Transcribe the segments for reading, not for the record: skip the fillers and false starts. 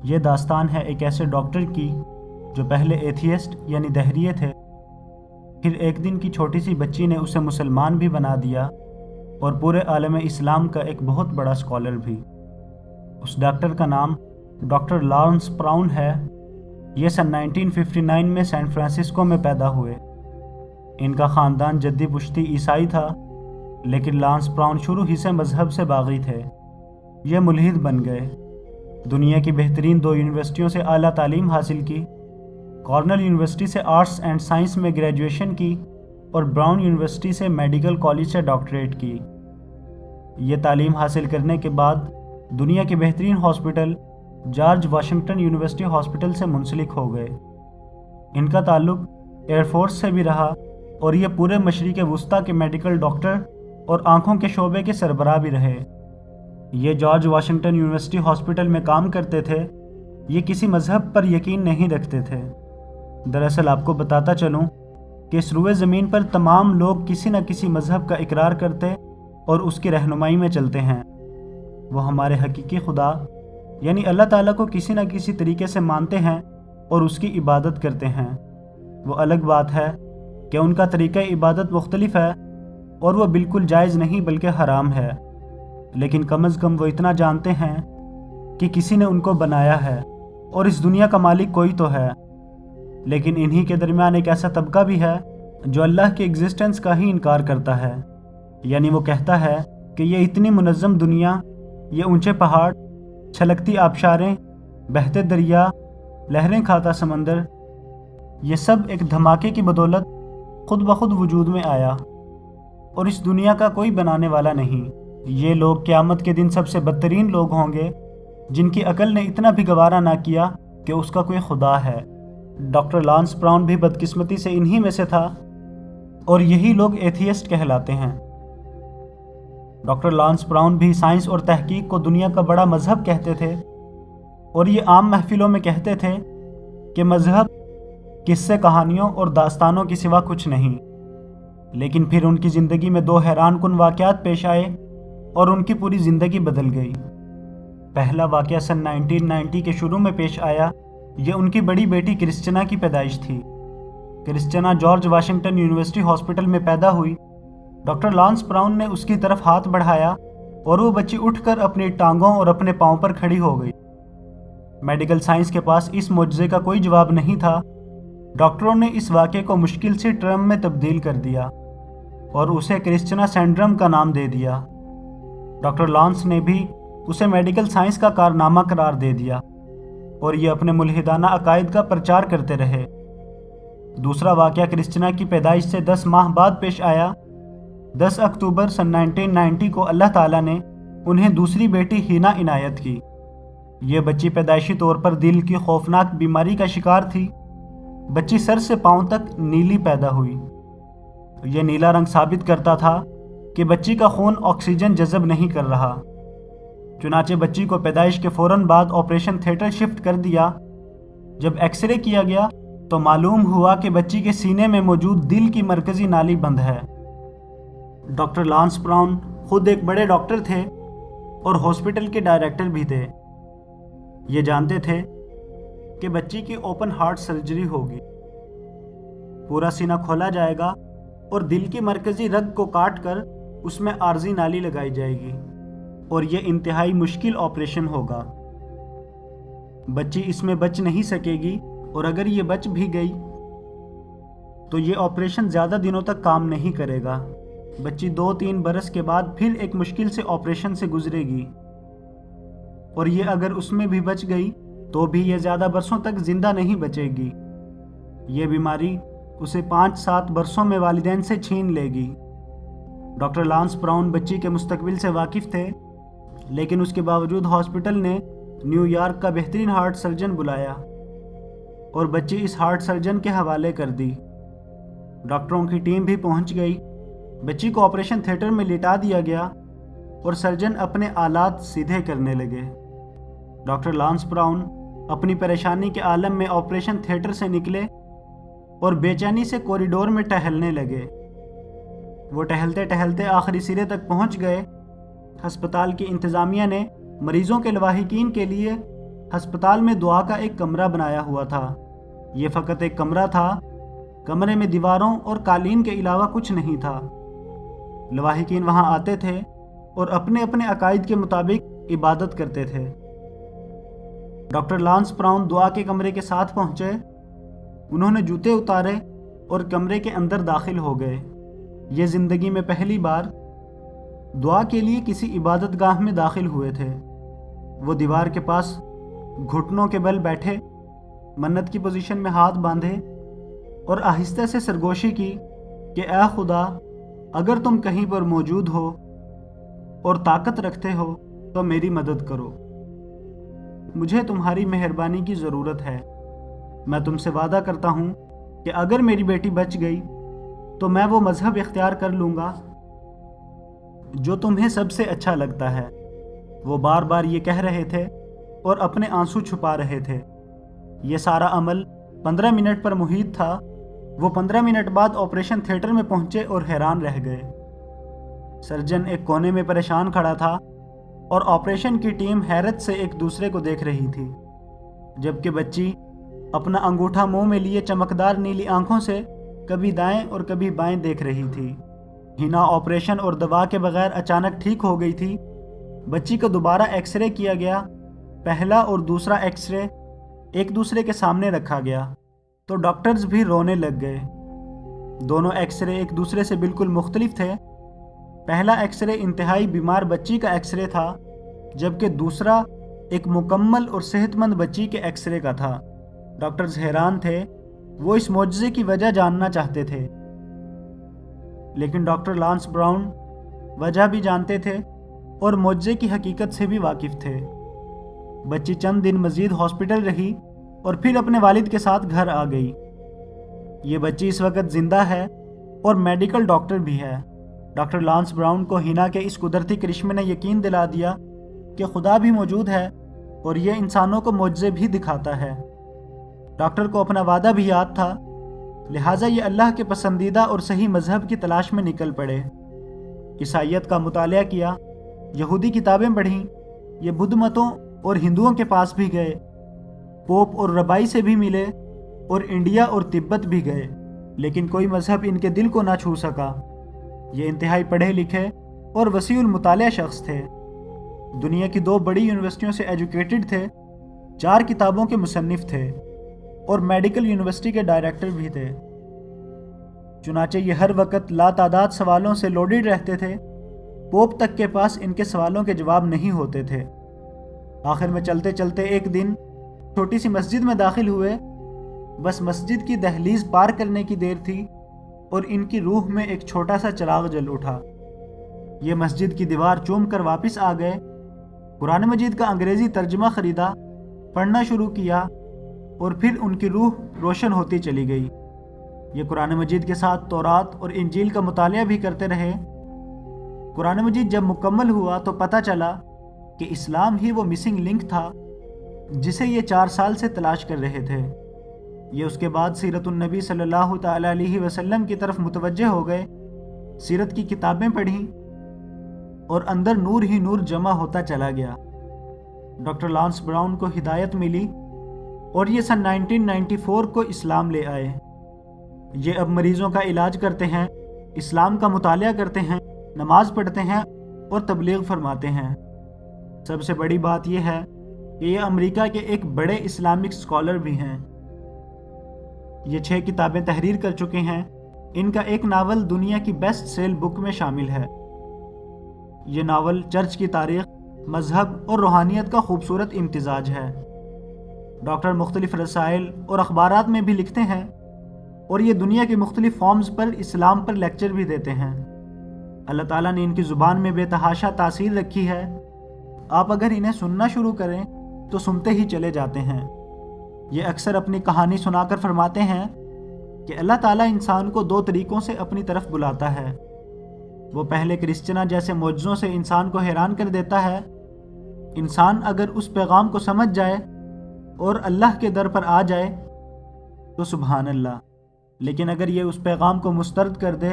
یہ داستان ہے ایک ایسے ڈاکٹر کی جو پہلے ایتھیسٹ یعنی دہریے تھے، پھر ایک دن کی چھوٹی سی بچی نے اسے مسلمان بھی بنا دیا اور پورے عالم اسلام کا ایک بہت بڑا اسکالر بھی۔ اس ڈاکٹر کا نام ڈاکٹر لارنس پراؤن ہے۔ یہ سن 1959 میں سین فرانسسکو میں پیدا ہوئے۔ ان کا خاندان جدی پشتی عیسائی تھا، لیکن لارنس پراؤن شروع ہی سے مذہب سے باغی تھے۔ یہ ملحد بن گئے۔ دنیا کی بہترین 2 یونیورسٹیوں سے اعلیٰ تعلیم حاصل کی۔ کارنل یونیورسٹی سے آرٹس اینڈ سائنس میں گریجویشن کی اور براؤن یونیورسٹی سے میڈیکل کالج سے ڈاکٹریٹ کی۔ یہ تعلیم حاصل کرنے کے بعد دنیا کے بہترین hospital George Washington university hospital سے منسلک ہو گئے۔ ان کا تعلق ایئر فورس سے بھی رہا اور یہ پورے مشرق وسطیٰ کے میڈیکل ڈاکٹر اور آنکھوں کے شعبے کے سربراہ بھی رہے۔ یہ جارج واشنگٹن یونیورسٹی ہاسپٹل میں کام کرتے تھے۔ یہ کسی مذہب پر یقین نہیں رکھتے تھے۔ دراصل آپ کو بتاتا چلوں کہ اس روئے زمین پر تمام لوگ کسی نہ کسی مذہب کا اقرار کرتے اور اس کی رہنمائی میں چلتے ہیں۔ وہ ہمارے حقیقی خدا یعنی اللہ تعالیٰ کو کسی نہ کسی طریقے سے مانتے ہیں اور اس کی عبادت کرتے ہیں۔ وہ الگ بات ہے کہ ان کا طریقہ عبادت مختلف ہے اور وہ بالکل جائز نہیں بلکہ حرام ہے، لیکن کم از کم وہ اتنا جانتے ہیں کہ کسی نے ان کو بنایا ہے اور اس دنیا کا مالک کوئی تو ہے۔ لیکن انہی کے درمیان ایک ایسا طبقہ بھی ہے جو اللہ کے ایگزسٹنس کا ہی انکار کرتا ہے، یعنی وہ کہتا ہے کہ یہ اتنی منظم دنیا، یہ اونچے پہاڑ، چھلکتی آبشاریں، بہتے دریا، لہریں کھاتا سمندر، یہ سب ایک دھماکے کی بدولت خود بخود وجود میں آیا اور اس دنیا کا کوئی بنانے والا نہیں۔ یہ لوگ قیامت کے دن سب سے بدترین لوگ ہوں گے جن کی عقل نے اتنا بھی گوارا نہ کیا کہ اس کا کوئی خدا ہے۔ ڈاکٹر لارنس پراؤن بھی بدقسمتی سے انہی میں سے تھا اور یہی لوگ ایتھیسٹ کہلاتے ہیں۔ ڈاکٹر لارنس پراؤن بھی سائنس اور تحقیق کو دنیا کا بڑا مذہب کہتے تھے اور یہ عام محفلوں میں کہتے تھے کہ مذہب قصے کہانیوں اور داستانوں کے سوا کچھ نہیں۔ لیکن پھر ان کی زندگی میں 2 حیران کن واقعات پیش آئے اور ان کی پوری زندگی بدل گئی۔ پہلا واقعہ سن 1990 کے شروع میں پیش آیا۔ یہ ان کی بڑی بیٹی کرسچنا کی پیدائش تھی۔ کرسچنا جارج واشنگٹن یونیورسٹی ہاسپٹل میں پیدا ہوئی۔ ڈاکٹر لارنس پراؤن نے اس کی طرف ہاتھ بڑھایا اور وہ بچی اٹھ کر اپنی ٹانگوں اور اپنے پاؤں پر کھڑی ہو گئی۔ میڈیکل سائنس کے پاس اس معجزے کا کوئی جواب نہیں تھا۔ ڈاکٹروں نے اس واقعے کو مشکل سے ٹرم میں تبدیل کر دیا اور اسے کرسچنا سنڈروم کا نام دے دیا۔ ڈاکٹر لارنس نے بھی اسے میڈیکل سائنس کا کارنامہ قرار دے دیا اور یہ اپنے ملحدانہ عقائد کا پرچار کرتے رہے۔ دوسرا واقعہ کرسچنا کی پیدائش سے 10 ماہ بعد پیش آیا۔ 10 اکتوبر سن 1990 کو اللہ تعالیٰ نے انہیں دوسری بیٹی ہینا عنایت کی۔ یہ بچی پیدائشی طور پر دل کی خوفناک بیماری کا شکار تھی۔ بچی سر سے پاؤں تک نیلی پیدا ہوئی۔ یہ نیلا رنگ ثابت کرتا تھا کہ بچی کا خون آکسیجن جذب نہیں کر رہا۔ چنانچہ بچی کو پیدائش کے فوراً بعد آپریشن تھیٹر شفٹ کر دیا۔ جب ایکس رے کیا گیا تو معلوم ہوا کہ بچی کے سینے میں موجود دل کی مرکزی نالی بند ہے۔ ڈاکٹر لارنس پراؤن خود ایک بڑے ڈاکٹر تھے اور ہاسپٹل کے ڈائریکٹر بھی تھے۔ یہ جانتے تھے کہ بچی کی اوپن ہارٹ سرجری ہوگی، پورا سینہ کھولا جائے گا اور دل کی مرکزی رگ کو کاٹ کر اس میں عارضی نالی لگائی جائے گی اور یہ انتہائی مشکل آپریشن ہوگا۔ بچی اس میں بچ نہیں سکے گی اور اگر یہ بچ بھی گئی تو یہ آپریشن زیادہ دنوں تک کام نہیں کرے گا۔ بچی 2-3 برس کے بعد پھر ایک مشکل سے آپریشن سے گزرے گی اور یہ اگر اس میں بھی بچ گئی تو بھی یہ زیادہ برسوں تک زندہ نہیں بچے گی۔ یہ بیماری اسے 5-7 برسوں میں والدین سے چھین لے گی۔ ڈاکٹر لارنس پراؤن بچی کے مستقبل سے واقف تھے، لیکن اس کے باوجود ہاسپٹل نے نیو یارک کا بہترین ہارٹ سرجن بلایا اور بچی اس ہارٹ سرجن کے حوالے کر دی۔ ڈاکٹروں کی ٹیم بھی پہنچ گئی۔ بچی کو آپریشن تھیٹر میں لٹا دیا گیا اور سرجن اپنے آلات سیدھے کرنے لگے۔ ڈاکٹر لارنس پراؤن اپنی پریشانی کے عالم میں آپریشن تھیٹر سے نکلے اور بے چینی سے کوریڈور میں ٹہلنے لگے۔ وہ ٹہلتے ٹہلتے آخری سرے تک پہنچ گئے۔ ہسپتال کی انتظامیہ نے مریضوں کے لواحقین کے لیے ہسپتال میں دعا کا ایک کمرہ بنایا ہوا تھا۔ یہ فقط ایک کمرہ تھا، کمرے میں دیواروں اور قالین کے علاوہ کچھ نہیں تھا۔ لواحقین وہاں آتے تھے اور اپنے اپنے عقائد کے مطابق عبادت کرتے تھے۔ ڈاکٹر لانس براؤن دعا کے کمرے کے ساتھ پہنچے، انہوں نے جوتے اتارے اور کمرے کے اندر داخل ہو گئے۔ یہ زندگی میں پہلی بار دعا کے لیے کسی عبادت گاہ میں داخل ہوئے تھے۔ وہ دیوار کے پاس گھٹنوں کے بل بیٹھے، منت کی پوزیشن میں ہاتھ باندھے اور آہستہ سے سرگوشی کی کہ اے خدا، اگر تم کہیں پر موجود ہو اور طاقت رکھتے ہو تو میری مدد کرو۔ مجھے تمہاری مہربانی کی ضرورت ہے۔ میں تم سے وعدہ کرتا ہوں کہ اگر میری بیٹی بچ گئی تو میں وہ مذہب اختیار کر لوں گا جو تمہیں سب سے اچھا لگتا ہے۔ وہ بار بار یہ کہہ رہے تھے اور اپنے آنسو چھپا رہے تھے۔ یہ سارا عمل 15 منٹ پر محیط تھا۔ وہ 15 منٹ بعد آپریشن تھیٹر میں پہنچے اور حیران رہ گئے۔ سرجن ایک کونے میں پریشان کھڑا تھا اور آپریشن کی ٹیم حیرت سے ایک دوسرے کو دیکھ رہی تھی، جبکہ بچی اپنا انگوٹھا منہ میں لیے چمکدار نیلی آنکھوں سے کبھی دائیں اور کبھی بائیں دیکھ رہی تھی۔ ہینا آپریشن اور دوا کے بغیر اچانک ٹھیک ہو گئی تھی۔ بچی کو دوبارہ ایکس رے کیا گیا۔ پہلا اور دوسرا ایکس رے ایک دوسرے کے سامنے رکھا گیا تو ڈاکٹرز بھی رونے لگ گئے۔ دونوں ایکس رے ایک دوسرے سے بالکل مختلف تھے۔ پہلا ایکس رے انتہائی بیمار بچی کا ایکس رے تھا، جبکہ دوسرا ایک مکمل اور صحت مند بچی کے ایکس رے کا تھا۔ ڈاکٹرز حیران تھے، وہ اس معجزے کی وجہ جاننا چاہتے تھے، لیکن ڈاکٹر لانس براؤن وجہ بھی جانتے تھے اور معجزے کی حقیقت سے بھی واقف تھے۔ بچی چند دن مزید ہاسپٹل رہی اور پھر اپنے والد کے ساتھ گھر آ گئی۔ یہ بچی اس وقت زندہ ہے اور میڈیکل ڈاکٹر بھی ہے۔ ڈاکٹر لانس براؤن کو ہینا کے اس قدرتی کرشمے نے یقین دلا دیا کہ خدا بھی موجود ہے اور یہ انسانوں کو معجزے بھی دکھاتا ہے۔ ڈاکٹر کو اپنا وعدہ بھی یاد تھا، لہٰذا یہ اللہ کے پسندیدہ اور صحیح مذہب کی تلاش میں نکل پڑے۔ عیسائیت کا مطالعہ کیا، یہودی کتابیں پڑھیں، یہ بدھ متوں اور ہندوؤں کے پاس بھی گئے، پوپ اور ربائی سے بھی ملے اور انڈیا اور تبت بھی گئے، لیکن کوئی مذہب ان کے دل کو نہ چھو سکا۔ یہ انتہائی پڑھے لکھے اور وسیع المطالعہ شخص تھے، دنیا کی 2 بڑی یونیورسٹیوں سے ایجوکیٹڈ تھے، 4 کتابوں کے مصنف تھے اور میڈیکل یونیورسٹی کے ڈائریکٹر بھی تھے۔ چنانچہ یہ ہر وقت لاتعداد سوالوں سے لوڈڈ رہتے تھے، پوپ تک کے پاس ان کے سوالوں کے جواب نہیں ہوتے تھے۔ آخر میں چلتے چلتے ایک دن چھوٹی سی مسجد میں داخل ہوئے، بس مسجد کی دہلیز پار کرنے کی دیر تھی اور ان کی روح میں ایک چھوٹا سا چراغ جل اٹھا۔ یہ مسجد کی دیوار چوم کر واپس آ گئے، قرآن مجید کا انگریزی ترجمہ خریدا، پڑھنا شروع کیا اور پھر ان کی روح روشن ہوتی چلی گئی۔ یہ قرآن مجید کے ساتھ تورات اور انجیل کا مطالعہ بھی کرتے رہے۔ قرآن مجید جب مکمل ہوا تو پتہ چلا کہ اسلام ہی وہ مسنگ لنک تھا جسے یہ 4 سال سے تلاش کر رہے تھے۔ یہ اس کے بعد سیرت النبی صلی اللہ تعالی علیہ وسلم کی طرف متوجہ ہو گئے، سیرت کی کتابیں پڑھیں اور اندر نور ہی نور جمع ہوتا چلا گیا۔ ڈاکٹر لانس براؤن کو ہدایت ملی اور یہ سن 1994 کو اسلام لے آئے۔ یہ اب مریضوں کا علاج کرتے ہیں، اسلام کا مطالعہ کرتے ہیں، نماز پڑھتے ہیں اور تبلیغ فرماتے ہیں۔ سب سے بڑی بات یہ ہے کہ یہ امریکہ کے ایک بڑے اسلامک اسکالر بھی ہیں۔ یہ 6 کتابیں تحریر کر چکے ہیں۔ ان کا ایک ناول دنیا کی بیسٹ سیل بک میں شامل ہے۔ یہ ناول چرچ کی تاریخ، مذہب اور روحانیت کا خوبصورت امتزاج ہے۔ ڈاکٹر مختلف رسائل اور اخبارات میں بھی لکھتے ہیں اور یہ دنیا کے مختلف فارمز پر اسلام پر لیکچر بھی دیتے ہیں۔ اللہ تعالیٰ نے ان کی زبان میں بے تحاشا تاثیر رکھی ہے۔ آپ اگر انہیں سننا شروع کریں تو سنتے ہی چلے جاتے ہیں۔ یہ اکثر اپنی کہانی سنا کر فرماتے ہیں کہ اللہ تعالیٰ انسان کو 2 طریقوں سے اپنی طرف بلاتا ہے۔ وہ پہلے کرسچنا جیسے معجزوں سے انسان کو حیران کر دیتا ہے۔ انسان اگر اس پیغام کو سمجھ جائے اور اللہ کے در پر آ جائے تو سبحان اللہ، لیکن اگر یہ اس پیغام کو مسترد کر دے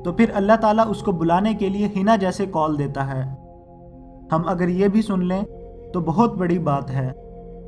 تو پھر اللہ تعالیٰ اس کو بلانے کے لیے ہینا جیسے کال دیتا ہے۔ ہم اگر یہ بھی سن لیں تو بہت بڑی بات ہے۔